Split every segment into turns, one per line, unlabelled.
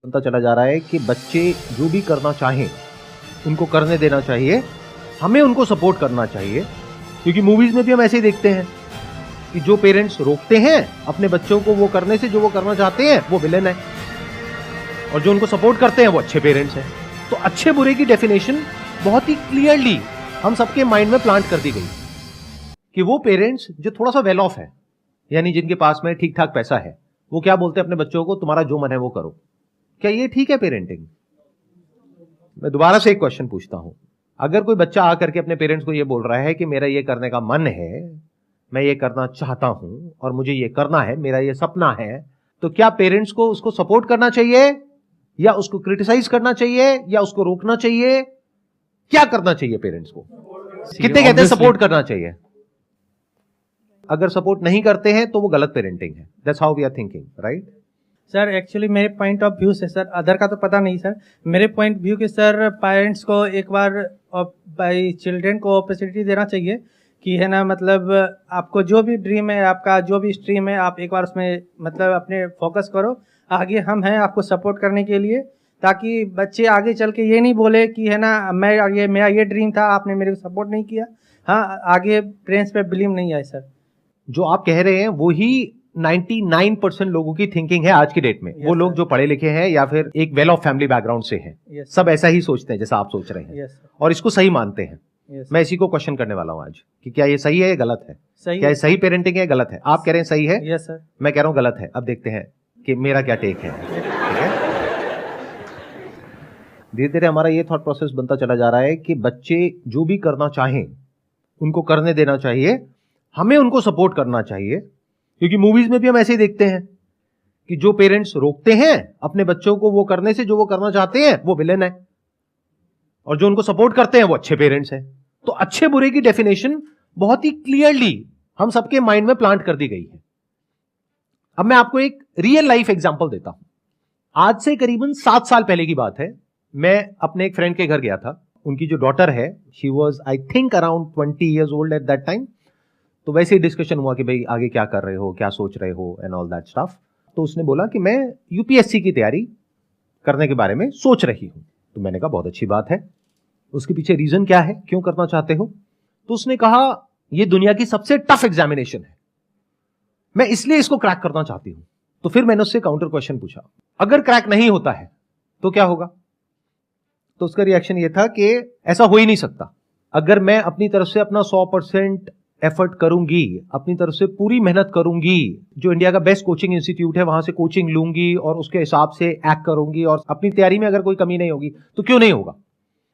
बनता चला जा रहा है कि बच्चे जो भी करना चाहें उनको करने देना चाहिए, हमें उनको सपोर्ट करना चाहिए। क्योंकि मूवीज में भी हम ऐसे ही देखते हैं कि जो पेरेंट्स रोकते हैं अपने बच्चों को वो करने से जो वो करना चाहते हैं वो विलेन है, और जो उनको सपोर्ट करते हैं वो अच्छे पेरेंट्स हैं। तो अच्छे बुरे की डेफिनेशन बहुत ही क्लियरली हम सबके माइंड में प्लांट कर दी गई कि वो पेरेंट्स जो थोड़ा सा वेल ऑफ है, यानी जिनके पास में ठीक ठाक पैसा है, वो क्या बोलते हैं अपने बच्चों को, तुम्हारा जो मन है वो करो। क्या ये ठीक है पेरेंटिंग? मैं दोबारा से एक क्वेश्चन पूछता हूं, अगर कोई बच्चा आकर के अपने पेरेंट्स को ये बोल रहा है कि मेरा ये करने का मन है, मैं ये करना चाहता हूं और मुझे ये करना है, मेरा ये सपना है, तो क्या पेरेंट्स को उसको सपोर्ट करना चाहिए या उसको क्रिटिसाइज करना चाहिए या उसको रोकना चाहिए? क्या करना चाहिए पेरेंट्स को? कितने कहते हैं सपोर्ट करना चाहिए? अगर सपोर्ट नहीं करते हैं तो वो गलत पेरेंटिंग है। That's how we are thinking, right?
Sir actually मेरे पॉइंट ऑफ व्यू से, सर अदर का तो पता नहीं सर, मेरे पॉइंट व्यू के सर पेरेंट्स को एक बार बाई चिल्ड्रेन को अपॉर्चुनिटी देना चाहिए कि है ना, मतलब आपको जो भी ड्रीम है, आपका जो भी स्ट्रीम है, आप एक बार उसमें मतलब अपने फोकस करो। आगे हम हैं आपको सपोर्ट करने के लिए, ताकि बच्चे आगे चल के ये नहीं बोले कि है ना मेरा ये ड्रीम था, आपने मेरे को सपोर्ट नहीं किया। हाँ, आगे पेरेंट्स पे बिलीव नहीं आए सर।
जो आप कह रहे हैं वो ही 99% लोगों की थिंकिंग है आज की डेट में। वो लोग जो पढ़े लिखे हैं या फिर एक वेल ऑफ फैमिली बैकग्राउंड से हैं, सब ऐसा ही सोचते हैं जैसा आप सोच रहे हैं, और इसको सही मानते हैं। मैं इसी को क्वेश्चन करने वाला हूं आज कि क्या ये सही है या गलत है? क्या ये सही पेरेंटिंग है, गलत है? आप कह रहे हैं सही है,
यस सर।
मैं कह रहा हूं गलत है। अब देखते हैं कि मेरा क्या टेक है। ठीक है, धीरे धीरे हमारा ये थॉट प्रोसेस बनता चला जा रहा है कि बच्चे जो भी करना चाहें उनको करने देना चाहिए, हमें उनको सपोर्ट करना चाहिए। क्योंकि मूवीज में भी हम ऐसे ही देखते हैं कि जो पेरेंट्स रोकते हैं अपने बच्चों को वो करने से जो वो करना चाहते हैं वो विलेन है, और जो उनको सपोर्ट करते हैं वो अच्छे पेरेंट्स हैं। तो अच्छे बुरे की डेफिनेशन बहुत ही क्लियरली हम सबके माइंड में प्लांट कर दी गई है। अब मैं आपको एक रियल लाइफ एग्जांपल देता हूं। आज से करीबन 7 साल पहले की बात है। मैं अपने एक फ्रेंड के घर गया था। उनकी जो डॉटर है, she was I think around 20 years old at that time. तो वैसे ही डिस्कशन हुआ कि भाई आगे क्या कर रहे हो, क्या सोच रहे हो एंड ऑल दैट स्टफ। तो उसने बोला कि मैं यूपीएससी की तैयारी करने के बारे में सोच रही हूं। तो मैंने कहा बहुत अच्छी बात है, उसके पीछे रीजन क्या है, क्यों करना चाहते हो? तो उसने कहा यह दुनिया की सबसे टफ एग्जामिनेशन है, मैं इसलिए इसको क्रैक करना चाहती हूं। तो फिर मैंने उससे काउंटर क्वेश्चन पूछा, अगर क्रैक नहीं होता है तो क्या होगा? तो उसका रिएक्शन यह था कि ऐसा हो ही नहीं सकता। अगर मैं अपनी तरफ से अपना 100% एफर्ट करूंगी, अपनी तरफ से पूरी मेहनत करूंगी, जो इंडिया का बेस्ट कोचिंग इंस्टीट्यूट है वहां से कोचिंग लूंगी और उसके हिसाब से एक्ट करूंगी, और अपनी तैयारी में अगर कोई कमी नहीं होगी तो क्यों नहीं होगा?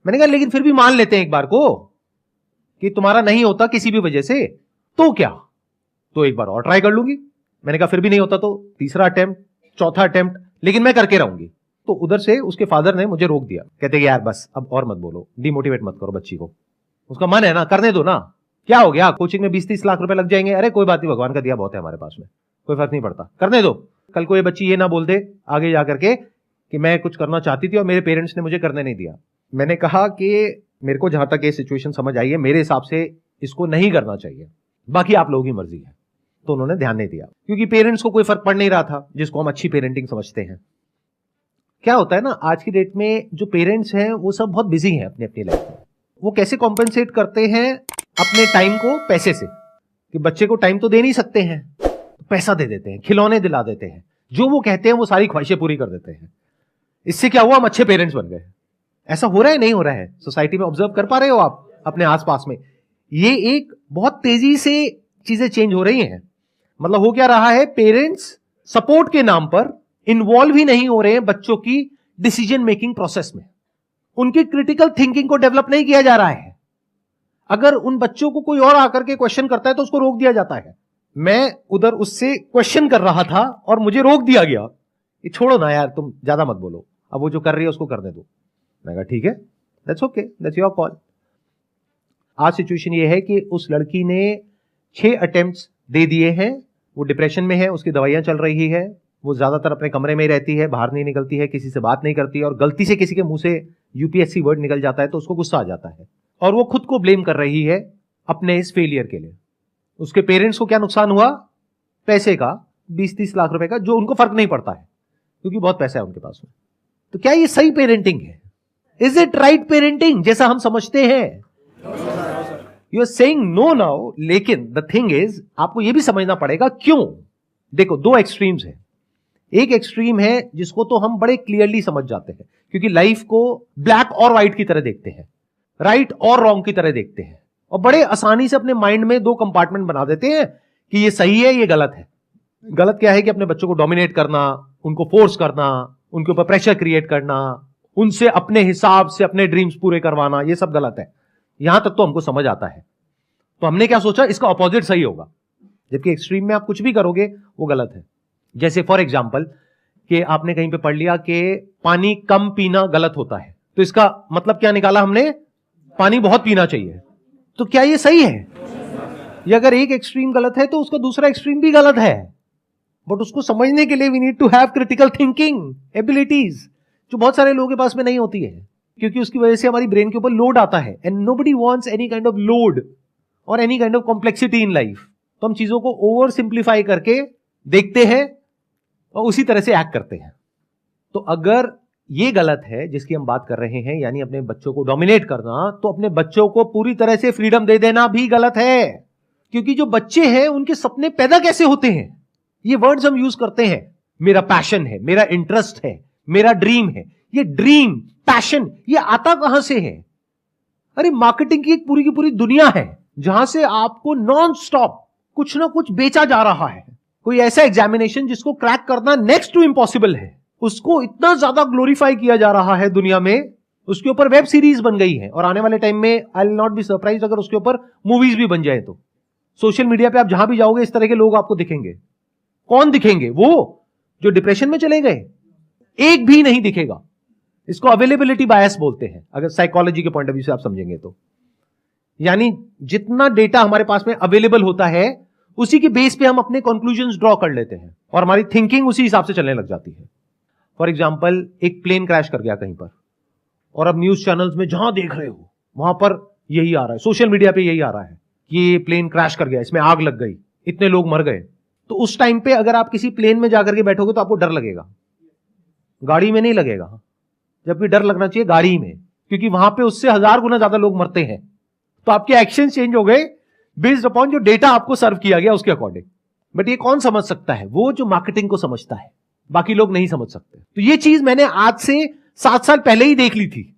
मैंने कहा लेकिन फिर भी मान लेते हैं एक बार को कि तुम्हारा नहीं होता किसी भी वजह से, तो क्या? तो एक बार और ट्राई कर लूंगी। मैंने कहा फिर भी नहीं होता तो तीसरा अटेम्प्ट, चौथा अटेम्प्ट, लेकिन मैं करके रहूंगी। तो उधर से उसके फादर ने मुझे रोक दिया, कहते कि यार बस अब और मत बोलो, डिमोटिवेट मत करो बच्ची को, उसका मन है ना, करने दो ना, क्या हो गया, कोचिंग में 20-30 लाख रुपए लग जाएंगे, अरे कोई बात नहीं, भगवान का दिया बहुत है हमारे पास में, कोई फर्क नहीं पड़ता, करने दो। कल को ये बच्ची ये ना बोल दे आगे जाकर के कि मैं कुछ करना चाहती थी और मेरे पेरेंट्स ने मुझे करने नहीं दिया। मैंने कहा कि मेरे को जहां तक ये सिचुएशन समझ आई है, मेरे हिसाब से इसको नहीं करना चाहिए, बाकी आप लोगों की मर्जी है। तो उन्होंने ध्यान नहीं दिया, क्योंकि पेरेंट्स को कोई फर्क पड़ नहीं रहा था, जिसको हम अच्छी पेरेंटिंग समझते हैं। क्या होता है ना, आज की डेट में जो पेरेंट्स हैं वो सब बहुत बिजी हैं अपनी अपनी लाइफ में। वो कैसे कॉम्पेंसेट करते हैं अपने टाइम को पैसे से, कि बच्चे को टाइम तो दे नहीं सकते हैं, तो पैसा दे देते हैं, खिलौने दिला देते हैं, जो वो कहते हैं वो सारी ख्वाहिशें पूरी कर देते हैं। इससे क्या हुआ, हम अच्छे पेरेंट्स बन गए। ऐसा हो रहा है, नहीं हो रहा है? सोसाइटी में ऑब्जर्व कर पा रहे हो आप अपने आसपास में? ये एक बहुत तेजी से चीजें चेंज हो रही हैं। मतलब हो क्या रहा है, पेरेंट्स सपोर्ट के नाम पर इन्वॉल्व ही नहीं हो रहे हैं बच्चों की डिसीजन मेकिंग प्रोसेस में। उनकी क्रिटिकल थिंकिंग को डेवलप नहीं किया जा रहा है। अगर उन बच्चों को कोई और आकर के क्वेश्चन करता है तो उसको रोक दिया जाता है। मैं उधर उससे क्वेश्चन कर रहा था और मुझे रोक दिया गया, ये छोड़ो ना यार, तुम ज्यादा मत बोलो, अब वो जो कर रही है उसको करने दो। मैं कहा ठीक है, that's okay, that's your call. आज सिचुएशन ये है कि उस लड़की ने 6 अटेम्प्ट्स दे दिए हैं, वो डिप्रेशन में है, उसकी दवाइयां चल रही है, वो ज्यादातर अपने कमरे में ही रहती है, बाहर नहीं निकलती है, किसी से बात नहीं करती है, और गलती से किसी के मुंह से यूपीएससी वर्ड निकल जाता है तो उसको गुस्सा आ जाता है, और वो खुद को ब्लेम कर रही है अपने इस फेलियर के लिए। उसके पेरेंट्स को क्या नुकसान हुआ? पैसे का, 20-30 लाख रुपए का, जो उनको फर्क नहीं पड़ता है क्योंकि बहुत पैसा है उनके पास में। तो क्या ये सही पेरेंटिंग है? इज इट राइट पेरेंटिंग जैसा हम समझते हैं? You are saying no now, लेकिन द थिंग इज आपको यह भी समझना पड़ेगा क्यों। देखो, दो एक्सट्रीम्स हैं। एक एक्सट्रीम है जिसको तो हम बड़े क्लियरली समझ जाते हैं, क्योंकि लाइफ को ब्लैक और व्हाइट की तरह देखते हैं, राइट और रॉन्ग की तरह देखते हैं, और बड़े आसानी से अपने माइंड में दो कंपार्टमेंट बना देते हैं कि ये सही है, ये गलत है। गलत क्या है कि अपने बच्चों को डोमिनेट करना, उनको फोर्स करना, उनके ऊपर प्रेशर क्रिएट करना, उनसे अपने हिसाब से अपने ड्रीम्स पूरे करवाना, ये सब गलत है। यहां तक तो हमको समझ आता है। तो हमने क्या सोचा, इसका ऑपोजिट सही होगा, जबकि एक्सट्रीम में आप कुछ भी करोगे वो गलत है। जैसे फॉर एग्जाम्पल कि आपने कहीं पे पढ़ लिया कि पानी कम पीना गलत होता है, तो इसका मतलब क्या निकाला हमने, पानी बहुत पीना चाहिए। तो क्या ये सही है? ये अगर एक एक्सट्रीम गलत है तो उसका दूसरा एक्सट्रीम भी गलत है। बट उसको समझने के लिए we need to have critical thinking abilities, जो बहुत सारे लोगों के पास में नहीं होती है, क्योंकि उसकी वजह से हमारी ब्रेन के ऊपर लोड आता है। And nobody wants any kind of load or any kind of complexity in life. तो हम चीजों को ओवर सिंप्लीफाई करके देखते हैं और उसी तरह से एक्ट करते हैं। तो अगर ये गलत है जिसकी हम बात कर रहे हैं, यानी अपने बच्चों को डोमिनेट करना, तो अपने बच्चों को पूरी तरह से फ्रीडम दे देना भी गलत है। क्योंकि जो बच्चे हैं उनके सपने पैदा कैसे होते हैं, ये वर्ड्स हम यूज करते हैं। मेरा पैशन है, मेरा इंटरेस्ट है, मेरा ड्रीम है। ये ड्रीम, पैशन, ये आता कहां से है? अरे मार्केटिंग की एक पूरी की पूरी दुनिया है जहां से आपको नॉन स्टॉप कुछ ना कुछ बेचा जा रहा है। कोई ऐसा एग्जामिनेशन जिसको क्रैक करना नेक्स्ट टू इम्पॉसिबल है, उसको इतना ज्यादा ग्लोरीफाई किया जा रहा है दुनिया में, उसके ऊपर वेब सीरीज बन गई है, और आने वाले टाइम में I will not be surprise अगर उसके ऊपर मूवीज भी बन जाए। तो सोशल मीडिया पे आप जहां भी जाओगे इस तरह के लोग आपको दिखेंगे। कौन दिखेंगे? वो जो डिप्रेशन में चले गए, एक भी नहीं दिखेगा। इसको अवेलेबिलिटी बायस बोलते हैं, अगर साइकोलॉजी के पॉइंट ऑफ व्यू से आप समझेंगे तो। यानी जितना डेटा हमारे पास में अवेलेबल होता है उसी के बेस पे हम अपने कंक्लूजन्स ड्रॉ कर लेते हैं और हमारी थिंकिंग उसी हिसाब से चलने लग जाती है। फॉर एग्जाम्पल, एक प्लेन क्रैश कर गया कहीं पर, और अब न्यूज चैनल्स में जहां देख रहे हो वहां पर यही आ रहा है, सोशल मीडिया पे यही आ रहा है कि ये प्लेन क्रैश कर गया, इसमें आग लग गई, इतने लोग मर गए। तो उस टाइम पे अगर आप किसी प्लेन में जाकर के बैठोगे तो आपको डर लगेगा, गाड़ी में नहीं लगेगा। जबकि डर लगना चाहिए गाड़ी में, क्योंकि वहां पे उससे 1000 गुना ज्यादा लोग मरते हैं। तो आपके एक्शन चेंज हो गए बेस्ड अपॉन जो डेटा आपको सर्व किया गया उसके अकॉर्डिंग। बट ये कौन समझ सकता है? वो जो मार्केटिंग को समझता है, बाकी लोग नहीं समझ सकते। तो ये चीज मैंने आज से 7 साल पहले ही देख ली थी,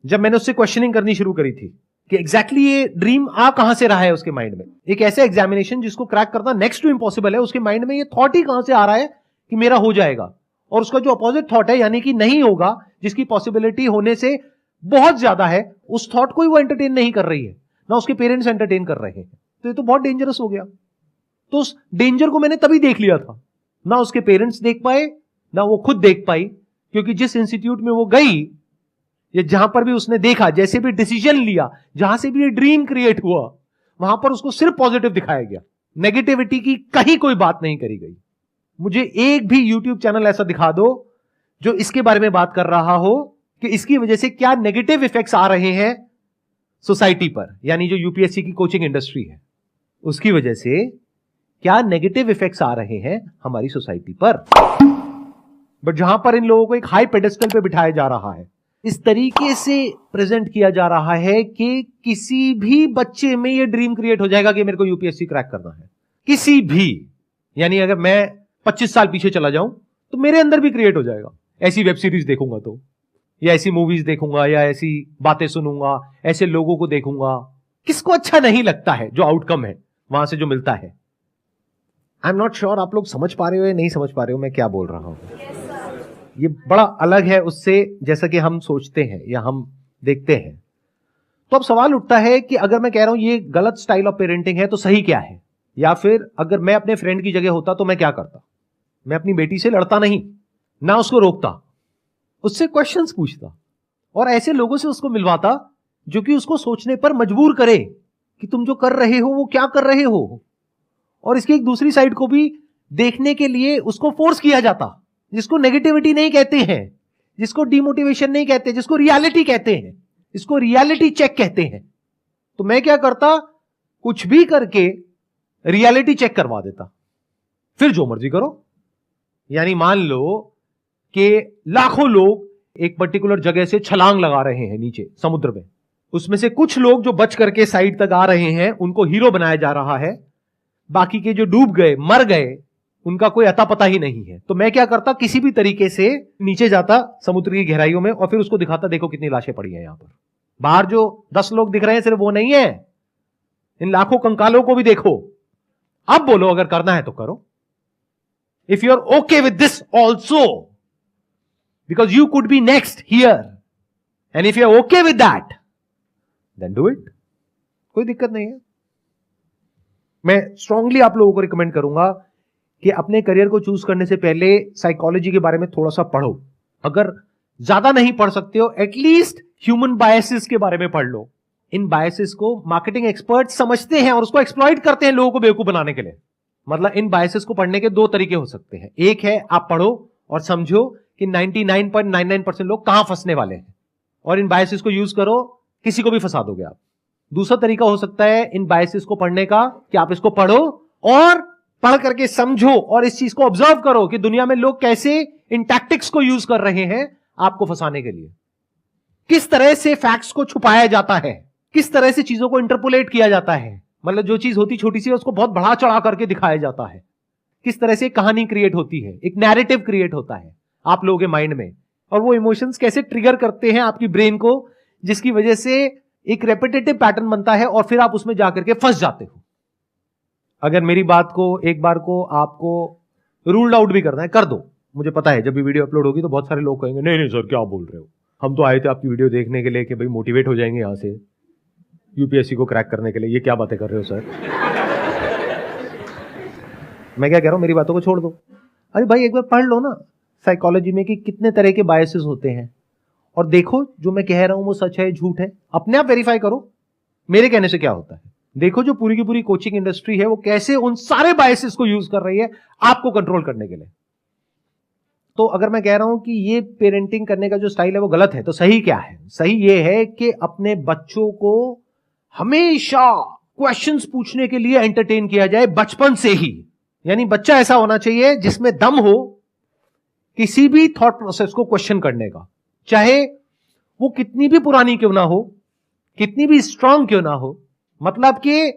जब मैंने उससे क्वेश्चनिंग करनी शुरू करी थी कि एग्जैक्टली ये ड्रीम आ कहां से रहा है उसके माइंड में। एक ऐसा एग्जामिनेशन जिसको क्रैक करना नेक्स्ट टू इम्पॉसिबल है, उसके माइंड में ये थॉट ही कहां से आ रहा है कि मेरा हो जाएगा, और उसका जो अपोजिट थॉट है यानी कि नहीं होगा, जिसकी पॉसिबिलिटी होने से बहुत ज्यादा है, उस थॉट को ही वो एंटरटेन नहीं कर रही है, ना उसके पेरेंट्स एंटरटेन कर रहे हैं। तो ये तो बहुत डेंजरस हो गया। तो उस डेंजर को मैंने तभी देख लिया था। ना उसके पेरेंट्स देख पाए, ना वो खुद देख पाई, क्योंकि जिस इंस्टीट्यूट में वो गई या जहां पर भी उसने देखा, जैसे भी डिसीजन लिया, जहां से भी ये ड्रीम क्रिएट हुआ, वहां पर उसको सिर्फ पॉजिटिव दिखाया गया, नेगेटिविटी की कहीं कोई बात नहीं करी गई। मुझे एक भी यूट्यूब चैनल ऐसा दिखा दो जो इसके बारे में बात कर रहा हो कि इसकी वजह से क्या नेगेटिव इफेक्ट्स आ रहे हैं सोसाइटी पर, यानी जो यूपीएससी की कोचिंग इंडस्ट्री है उसकी वजह से क्या नेगेटिव इफेक्ट्स आ रहे हैं हमारी सोसाइटी पर। बट जहां पर इन लोगों को एक हाई पेडेस्टल पे बिठाया जा रहा है, इस तरीके से प्रेजेंट किया जा रहा है कि किसी भी बच्चे में ये ड्रीम क्रिएट हो जाएगा कि मेरे को यूपीएससी क्रैक करना है, किसी भी। यानी अगर मैं 25 साल पीछे चला जाऊं तो मेरे अंदर भी क्रिएट हो जाएगा। ऐसी वेब सीरीज देखूंगा तो, या ऐसी मूवीज देखूंगा, या ऐसी बातें सुनूंगा, ऐसे लोगों को देखूंगा। किसको अच्छा नहीं लगता है जो आउटकम है वहां से जो मिलता है? आई एम नॉट श्योर आप लोग समझ पा रहे हो या नहीं समझ पा रहे हो मैं क्या बोल रहा हूं। ये बड़ा अलग है उससे जैसा कि हम सोचते हैं या हम देखते हैं। तो अब सवाल उठता है कि अगर मैं कह रहा हूं ये गलत स्टाइल ऑफ पेरेंटिंग है तो सही क्या है? या फिर अगर मैं अपने फ्रेंड की जगह होता तो मैं क्या करता? मैं अपनी बेटी से लड़ता नहीं, ना उसको रोकता, उससे क्वेश्चंस पूछता और ऐसे लोगों से उसको मिलवाता जो कि उसको सोचने पर मजबूर करे कि तुम जो कर रहे हो वो क्या कर रहे हो। और इसकी एक दूसरी साइड को भी देखने के लिए उसको फोर्स किया जाता, जिसको नेगेटिविटी नहीं कहते हैं, जिसको डिमोटिवेशन नहीं कहते, जिसको रियलिटी कहते हैं, इसको रियलिटी चेक कहते हैं। तो मैं क्या करता, कुछ भी करके रियलिटी चेक करवा देता, फिर जो मर्जी करो। यानी मान लो कि लाखों लोग एक पर्टिकुलर जगह से छलांग लगा रहे हैं नीचे समुद्र में, उसमें से कुछ लोग जो बच करके साइड तक आ रहे हैं उनको हीरो बनाया जा रहा है, बाकी के जो डूब गए मर गए उनका कोई अता पता ही नहीं है। तो मैं क्या करता, किसी भी तरीके से नीचे जाता समुद्र की गहराइयों में और फिर उसको दिखाता, देखो कितनी लाशें पड़ी हैं यहां पर। बाहर जो 10 लोग दिख रहे हैं सिर्फ वो नहीं है, इन लाखों कंकालों को भी देखो। अब बोलो अगर करना है तो करो। If you are okay with this also, because you could be next here, and if you are okay with that then do it, कोई दिक्कत नहीं है। मैं स्ट्रांगली आप लोगों को रिकमेंड करूंगा कि अपने करियर को चूज करने से पहले साइकोलॉजी के बारे में थोड़ा सा पढ़ो। अगर ज्यादा नहीं पढ़ सकते हो, एटलीस्ट ह्यूमन बायसेस के बारे में पढ़ लो। इन बायसेस को मार्केटिंग एक्सपर्ट समझते हैं और उसको एक्सप्लॉइट करते हैं लोगों को बेवकूफ बनाने के लिए। मतलब इन बायसेस को पढ़ने के 2 तरीके हो सकते हैं। एक है आप पढ़ो और समझो कि 99.99% लोग कहां फंसने वाले हैं, और इन बायसेस को यूज करो, किसी को भी फंसा दोगे आप। दूसरा तरीका हो सकता है इन बायसेस को पढ़ने का कि आप इसको पढ़ो और पढ़ करके समझो और इस चीज को ऑब्जर्व करो कि दुनिया में लोग कैसे इन टैक्टिक्स को यूज कर रहे हैं आपको फंसाने के लिए। किस तरह से फैक्ट्स को छुपाया जाता है, किस तरह से चीजों को इंटरपोलेट किया जाता है। मतलब जो चीज होती छोटी सी है उसको बहुत बढ़ा चढ़ा करके दिखाया जाता है। किस तरह से कहानी क्रिएट होती है, एक नैरेटिव क्रिएट होता है आप लोगों के माइंड में, और वो इमोशंस कैसे ट्रिगर करते हैं आपकी ब्रेन को, जिसकी वजह से एक रेपिटेटिव पैटर्न बनता है और फिर आप उसमें जाकर के फंस जाते हो। अगर मेरी बात को एक बार को आपको रूल्ड आउट भी करना है, कर दो। मुझे पता है जब भी वीडियो अपलोड होगी तो बहुत सारे लोग कहेंगे नहीं नहीं सर क्या बोल रहे हो, हम तो आए थे आपकी वीडियो देखने के लिए कि भाई मोटिवेट हो जाएंगे यहां से यूपीएससी को क्रैक करने के लिए, ये क्या बातें कर रहे हो सर। मैं क्या कह रहा हूं, मेरी बातों को छोड़ दो। अरे भाई एक बार पढ़ लो ना साइकोलॉजी में कि कितने तरह के बायसेस होते हैं, और देखो जो मैं कह रहा हूं वो सच है झूठ है, अपने आप वेरीफाई करो मेरे कहने से क्या होता है। देखो जो पूरी की पूरी कोचिंग इंडस्ट्री है वो कैसे उन सारे बायसेस को यूज कर रही है आपको कंट्रोल करने के लिए। तो अगर मैं कह रहा हूं कि ये पेरेंटिंग करने का जो स्टाइल है वो गलत है, तो सही क्या है? सही ये है कि अपने बच्चों को हमेशा क्वेश्चंस पूछने के लिए एंटरटेन किया जाए बचपन से ही। यानी बच्चा ऐसा होना चाहिए जिसमें दम हो किसी भी थॉट प्रोसेस को क्वेश्चन करने का, चाहे वो कितनी भी पुरानी क्यों ना हो, कितनी भी स्ट्रांग क्यों ना हो। मतलब कि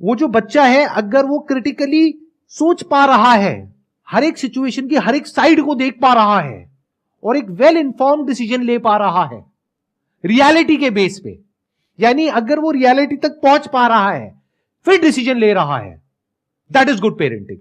वो जो बच्चा है अगर वो क्रिटिकली सोच पा रहा है, हर एक सिचुएशन की हर एक साइड को देख पा रहा है और एक वेल इन्फॉर्म्ड डिसीजन ले पा रहा है रियलिटी के बेस पे, यानी अगर वो रियलिटी तक पहुंच पा रहा है फिर डिसीजन ले रहा है, दैट इज गुड पेरेंटिंग।